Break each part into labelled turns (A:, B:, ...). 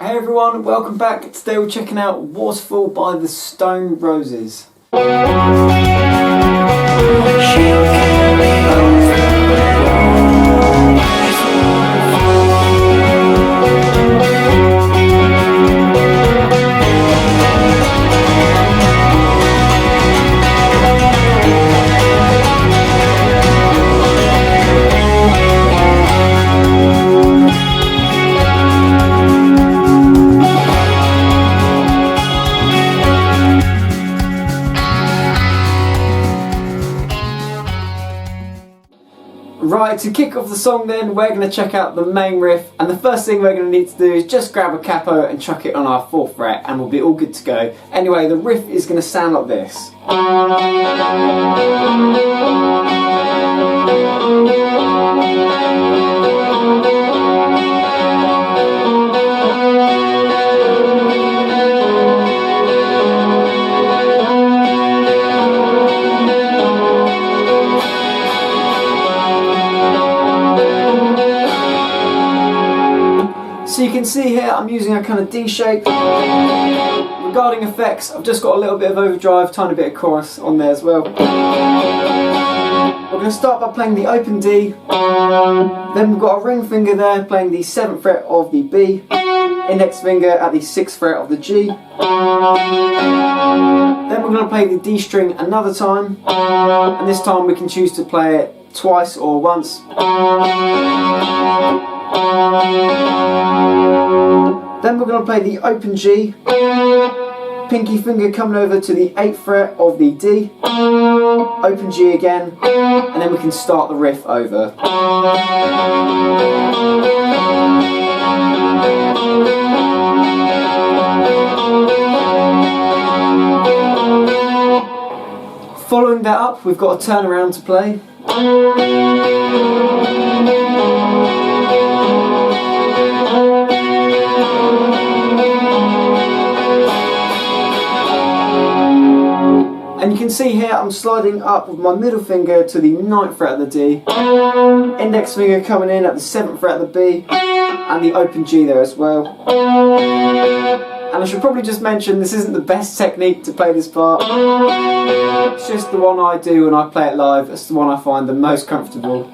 A: Hey everyone, welcome back. Today we're checking out Waterfall by the Stone Roses. Right, to kick off the song then, we're going to check out the main riff, and the first thing we're going to need to do is just grab a capo and chuck it on our 4th fret and we'll be all good to go. Anyway, the riff is going to sound like this. So you can see here I'm using a kind of D shape. Regarding effects, I've just got a little bit of overdrive, tiny bit of chorus on there as well. We're going to start by playing the open D, then we've got a ring finger there playing the 7th fret of the B, index finger at the 6th fret of the G. Then we're going to play the D string another time, and this time we can choose to play it twice or once. Then we're going to play the open G, pinky finger coming over to the 8th fret of the D, open G again, and then we can start the riff over. Following that up, we've got a turnaround to play. And you can see here I'm sliding up with my middle finger to the 9th fret of the D, index finger coming in at the 7th fret of the B, and the open G there as well. And I should probably just mention this isn't the best technique to play this part. It's just the one I do when I play it live. It's the one I find the most comfortable.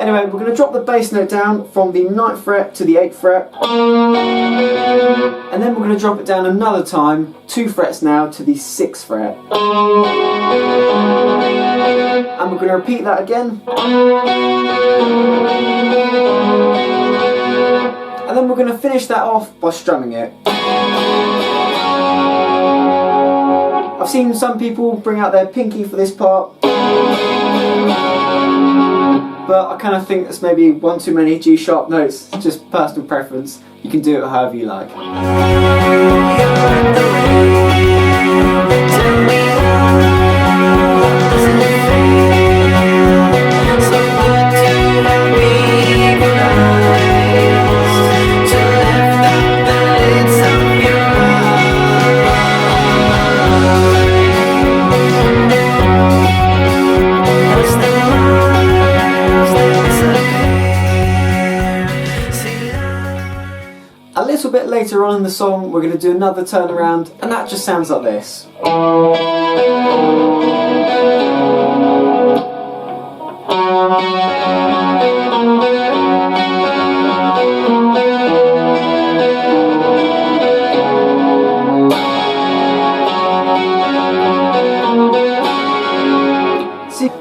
A: Anyway, we're going to drop the bass note down from the 9th fret to the 8th fret. And then we're going to drop it down another time, 2 frets now, to the 6th fret. And we're going to repeat that again. And then we're going to finish that off by strumming it. I've seen some people bring out their pinky for this part, but I kind of think that's maybe one too many G sharp notes. It's just personal preference. You can do it however you like. A little bit later on in the song we're going to do another turnaround, and that just sounds like this.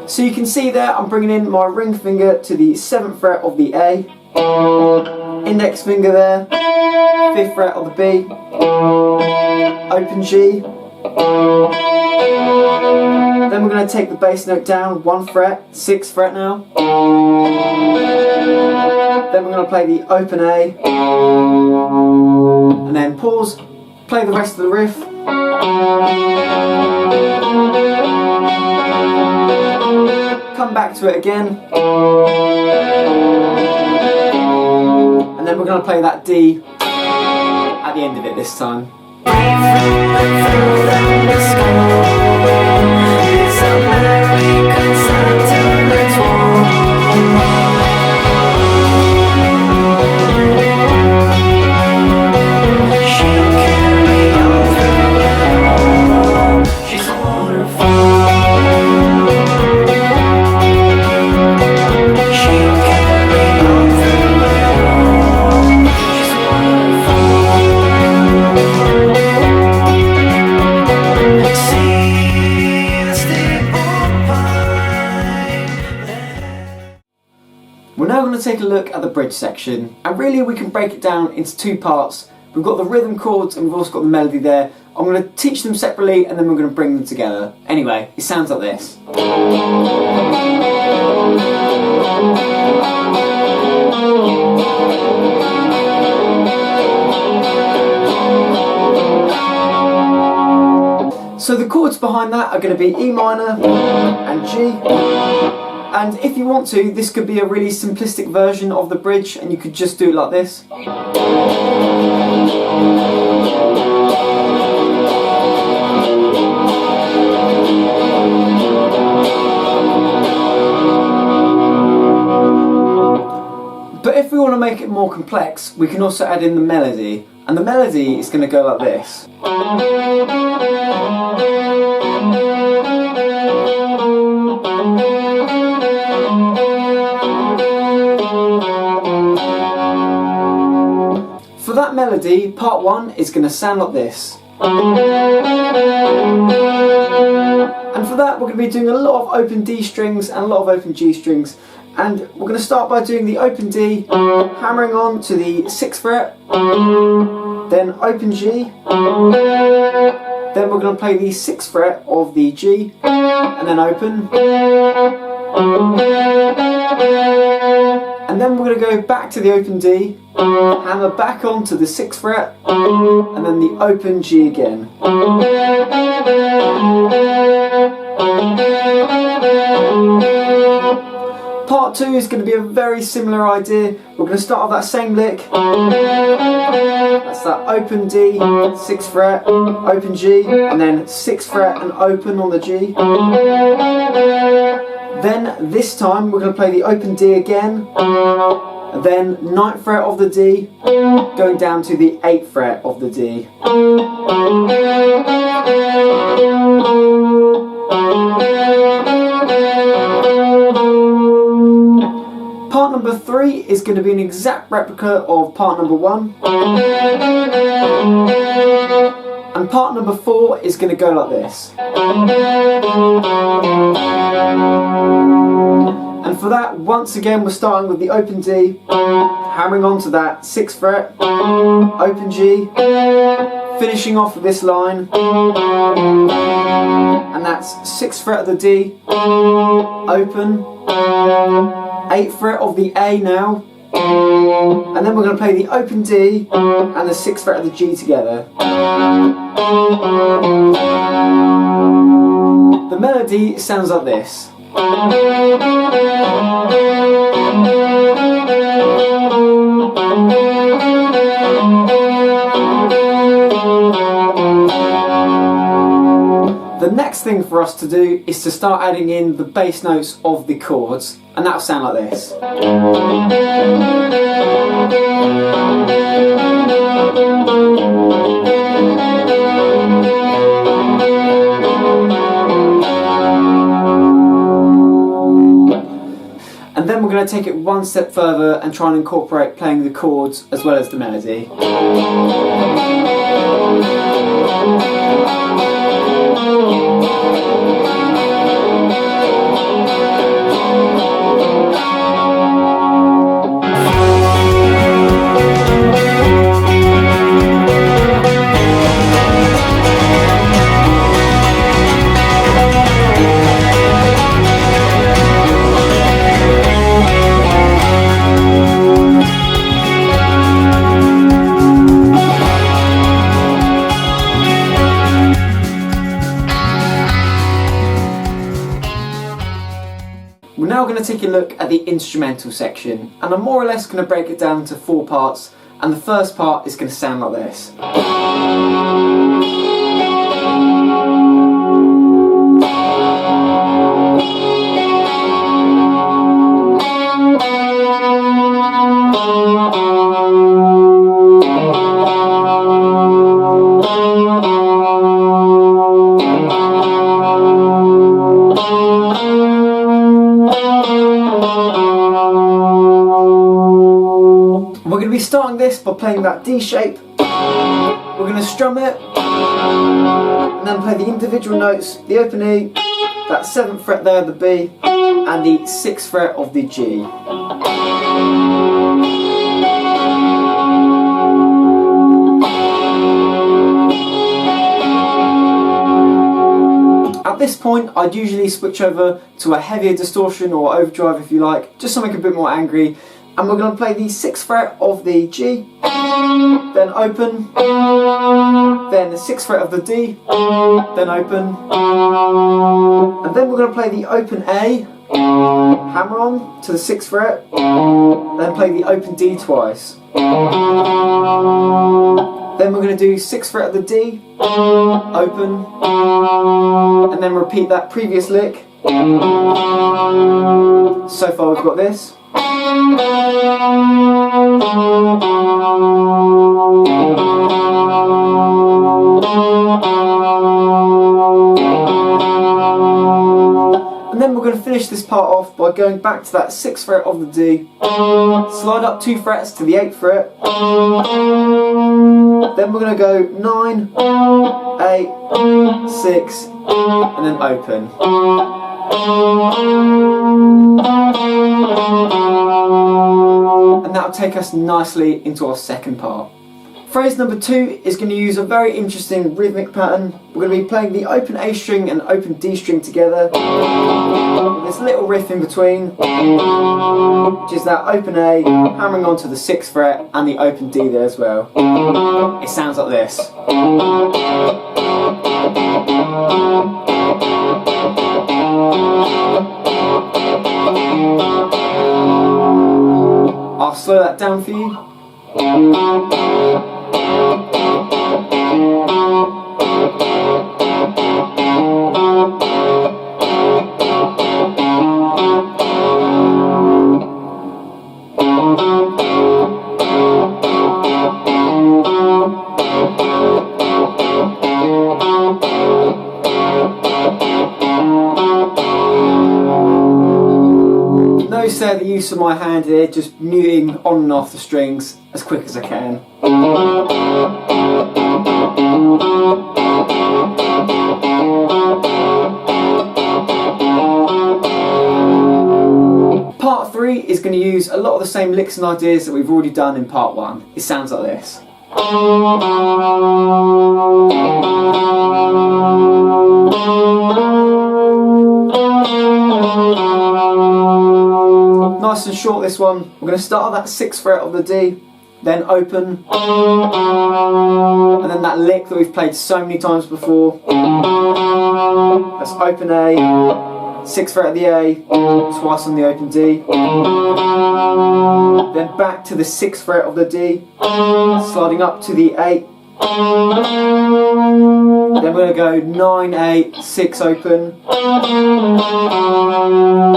A: So you can see there I'm bringing in my ring finger to the 7th fret of the A, index finger there, 5th fret of the B, open G. Then we're going to take the bass note down 1 fret, 6th fret now. Then we're going to play the open A, and then pause, play the rest of the riff. Come back to it again, and then we're going to play that D at the end of it this time. take a look at the bridge section, and really we can break it down into two parts. We've got the rhythm chords and we've also got the melody there. I'm going to teach them separately and then we're going to bring them together. Anyway, it sounds like this. So the chords behind that are going to be E minor and G. And if you want to, this could be a really simplistic version of the bridge and you could just do it like this. But if we want to make it more complex, we can also add in the melody. And the melody is going to go like this. For that melody, part one is going to sound like this. And for that, we're going to be doing a lot of open D strings and a lot of open G strings. And we're going to start by doing the open D, hammering on to the 6th fret, then open G, then we're going to play the 6th fret of the G, and then open, and then we're going to go back to the open D, hammer back on to the 6th fret, and then the open G again. Part 2 is going to be a very similar idea. We're going to start off that same lick. That's that open D, 6th fret, open G, and then 6th fret and open on the G. Then this time we're going to play the open D again, and then 9th fret of the D, going down to the 8th fret of the D. Part number 3 is going to be an exact replica of part number 1. And part number 4 is going to go like this. And for that, once again, we're starting with the open D, hammering onto that 6th fret, open G, finishing off with this line, and that's 6th fret of the D, open, 8th fret of the A now, and then we're going to play the open D and the 6th fret of the G together. The melody sounds like this. The next thing for us to do is to start adding in the bass notes of the chords, and that'll sound like this. And then we're going to take it one step further and try and incorporate playing the chords as well as the melody. We're now going to take a look at the instrumental section, and I'm more or less going to break it down into 4 parts, and the first part is going to sound like this. We're going to be starting this by playing that D shape. We're going to strum it and then play the individual notes, the open E, that 7th fret there, the B, and the 6th fret of the G. this point I'd usually switch over to a heavier distortion or overdrive if you like, just something a bit more angry, and we're going to play the 6th fret of the G, then open, then the 6th fret of the D, then open, and then we're going to play the open A, hammer on to the 6th fret, then play the open D twice. Then we're going to do 6th fret of the D, open, and then repeat that previous lick. So far we've got this. And then we're going to finish this part off by going back to that 6th fret of the D, slide up 2 frets to the 8th fret, then we're going to go 9, 8, 6, and then open. And that'll take us nicely into our second part. Phrase number 2 is going to use a very interesting rhythmic pattern. We're going to be playing the open A string and open D string together, with this little riff in between, which is that open A hammering onto the 6th fret and the open D there as well. It sounds like this. I'll slow that down for you. Notice there the use of my hand here, just muting on and off the strings as quick as I can. Part 3 is going to use a lot of the same licks and ideas that we've already done in part 1. It sounds like this. Nice and short this one. We're going to start at that 6th fret of the D, then open, and then that lick that we've played so many times before. That's open A, 6th fret of the A, twice on the open D, then back to the 6th fret of the D, sliding up to the 8, then we're going to go 9, 8, 6 open,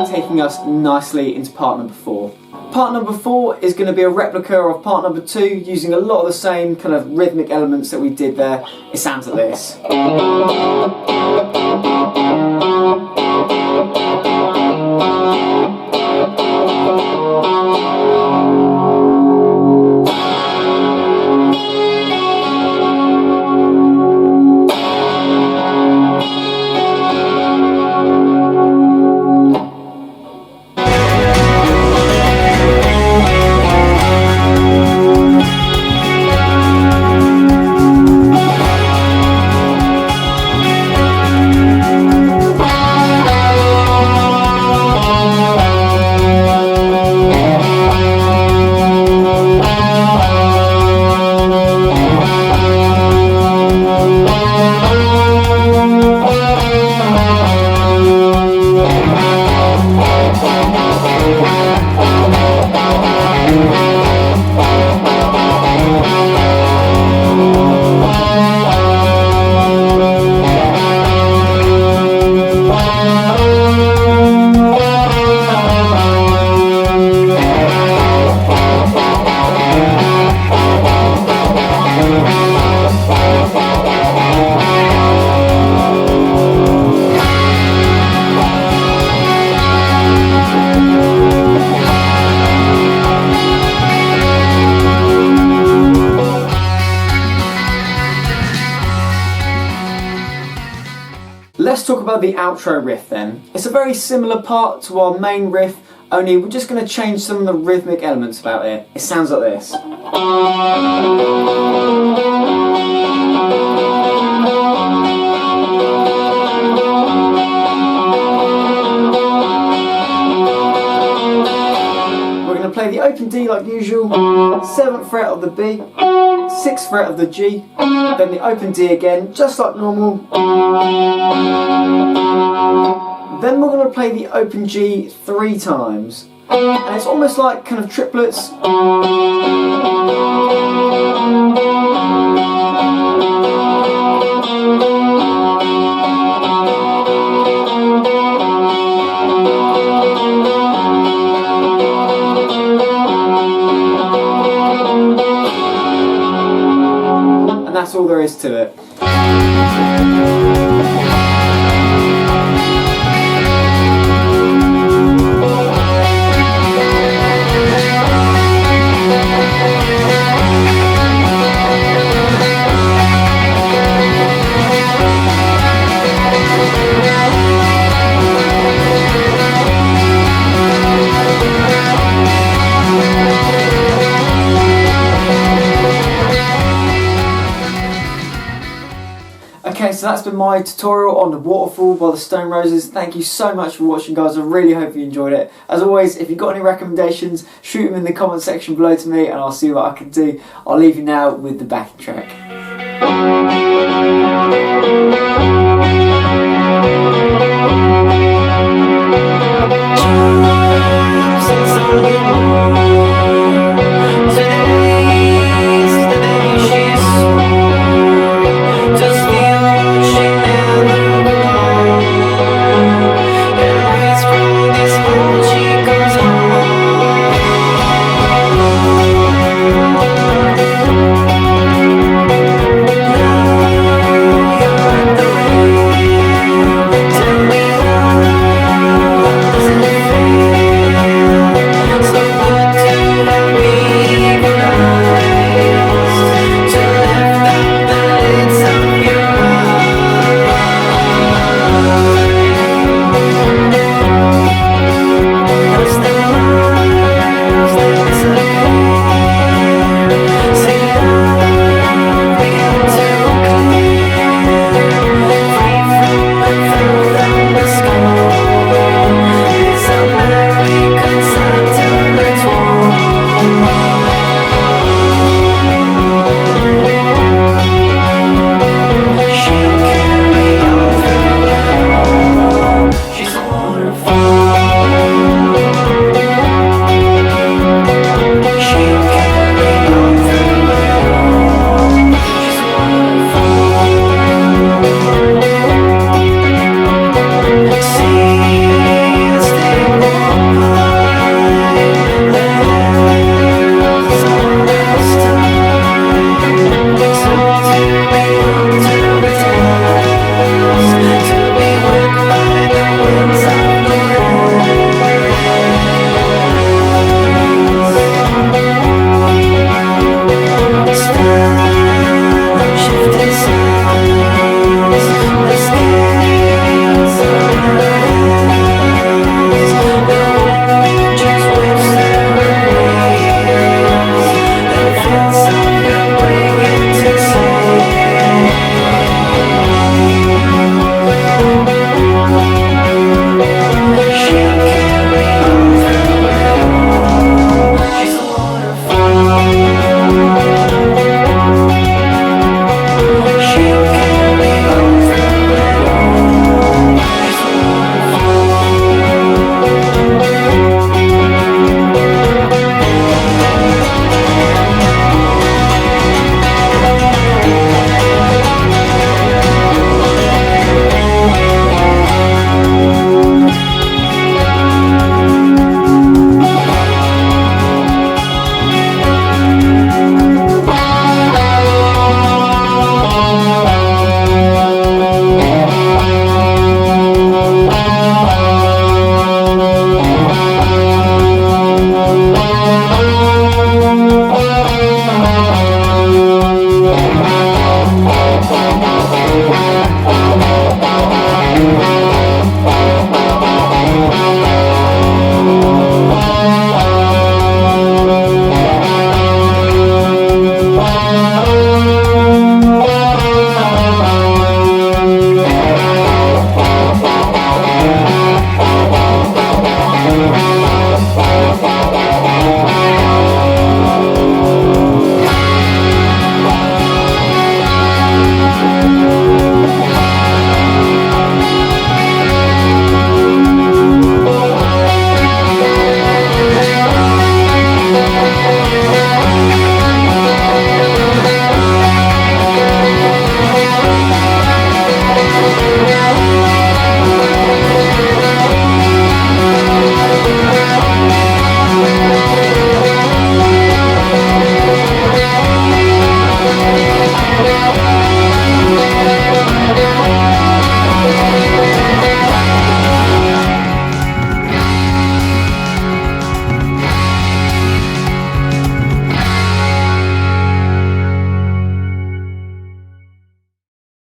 A: taking us nicely into part number 4. Part number 4 is going to be a replica of part number 2, using a lot of the same kind of rhythmic elements that we did there. It sounds like this. Let's talk about the outro riff then. It's a very similar part to our main riff, only we're just going to change some of the rhythmic elements about it. It sounds like this. play the open D like usual, 7th fret of the B, 6th fret of the G, then the open D again, just like normal. Then we're going to play the open G 3 times, and it's almost like kind of triplets. And that's all there is to it. Okay, so that's been my tutorial on the Waterfall by the Stone Roses. Thank you so much for watching, guys. I really hope you enjoyed it. As always, if you've got any recommendations, shoot them in the comment section below to me and I'll see what I can do. I'll leave you now with the backing track.